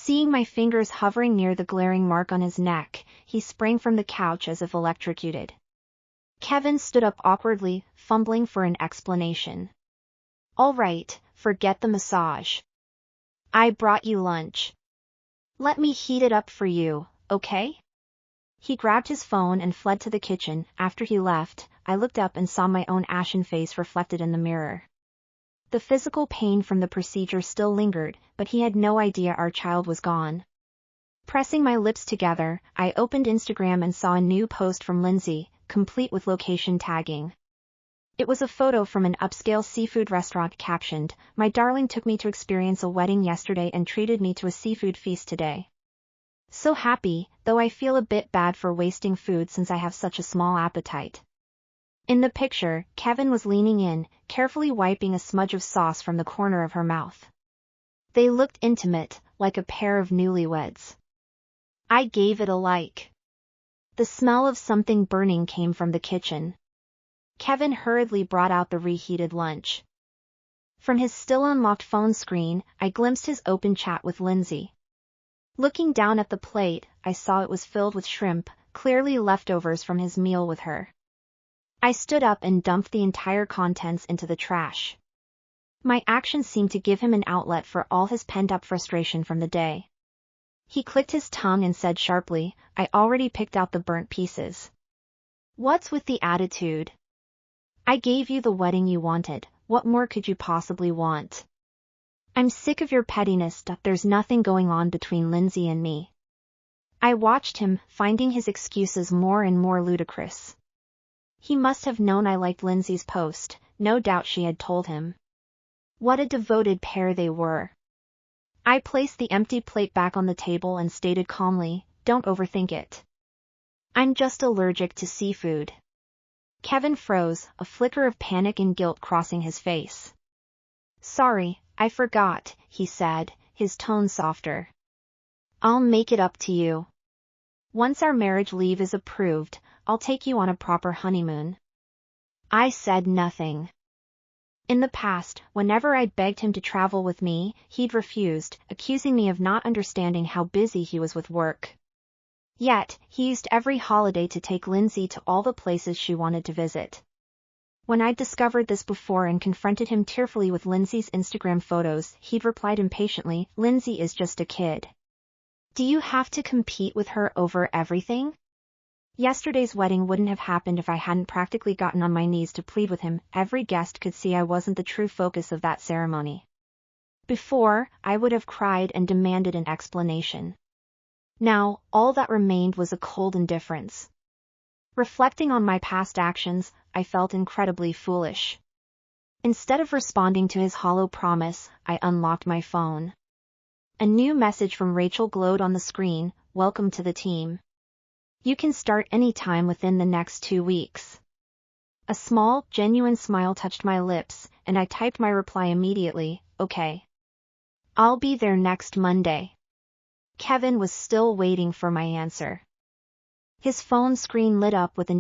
Seeing my fingers hovering near the glaring mark on his neck, he sprang from the couch as if electrocuted. Kevin stood up awkwardly, fumbling for an explanation. "All right, forget the massage. I brought you lunch. Let me heat it up for you, okay?" He grabbed his phone and fled to the kitchen. After he left, I looked up and saw my own ashen face reflected in the mirror. The physical pain from the procedure still lingered, but he had no idea our child was gone. Pressing my lips together, I opened Instagram and saw a new post from Lindsay, complete with location tagging. It was a photo from an upscale seafood restaurant captioned, "My darling took me to experience a wedding yesterday and treated me to a seafood feast today. So happy, though I feel a bit bad for wasting food since I have such a small appetite." In the picture, Kevin was leaning in, carefully wiping a smudge of sauce from the corner of her mouth. They looked intimate, like a pair of newlyweds. I gave it a like. The smell of something burning came from the kitchen. Kevin hurriedly brought out the reheated lunch. From his still unlocked phone screen, I glimpsed his open chat with Lindsay. Looking down at the plate, I saw it was filled with shrimp, clearly leftovers from his meal with her. I stood up and dumped the entire contents into the trash. My actions seemed to give him an outlet for all his pent-up frustration from the day. He clicked his tongue and said sharply, "I already picked out the burnt pieces. What's with the attitude? I gave you the wedding you wanted, what more could you possibly want? I'm sick of your pettiness. There's nothing going on between Lindsay and me." I watched him, finding his excuses more and more ludicrous. He must have known I liked Lindsay's post, no doubt she had told him. What a devoted pair they were. I placed the empty plate back on the table and stated calmly, "Don't overthink it. I'm just allergic to seafood." Kevin froze, a flicker of panic and guilt crossing his face. "Sorry, I forgot," he said, his tone softer. "I'll make it up to you. Once our marriage leave is approved, I'll take you on a proper honeymoon." I said nothing. In the past, whenever I'd begged him to travel with me, he'd refused, accusing me of not understanding how busy he was with work. Yet, he used every holiday to take Lindsay to all the places she wanted to visit. When I'd discovered this before and confronted him tearfully with Lindsay's Instagram photos, he'd replied impatiently, "Lindsay is just a kid. Do you have to compete with her over everything?" Yesterday's wedding wouldn't have happened if I hadn't practically gotten on my knees to plead with him. Every guest could see I wasn't the true focus of that ceremony. Before, I would have cried and demanded an explanation. Now, all that remained was a cold indifference. Reflecting on my past actions, I felt incredibly foolish. Instead of responding to his hollow promise, I unlocked my phone. A new message from Rachel glowed on the screen, "Welcome to the team. You can start anytime within the next 2 weeks." A small, genuine smile touched my lips, and I typed my reply immediately, "Okay. I'll be there next Monday." Kevin was still waiting for my answer. His phone screen lit up with a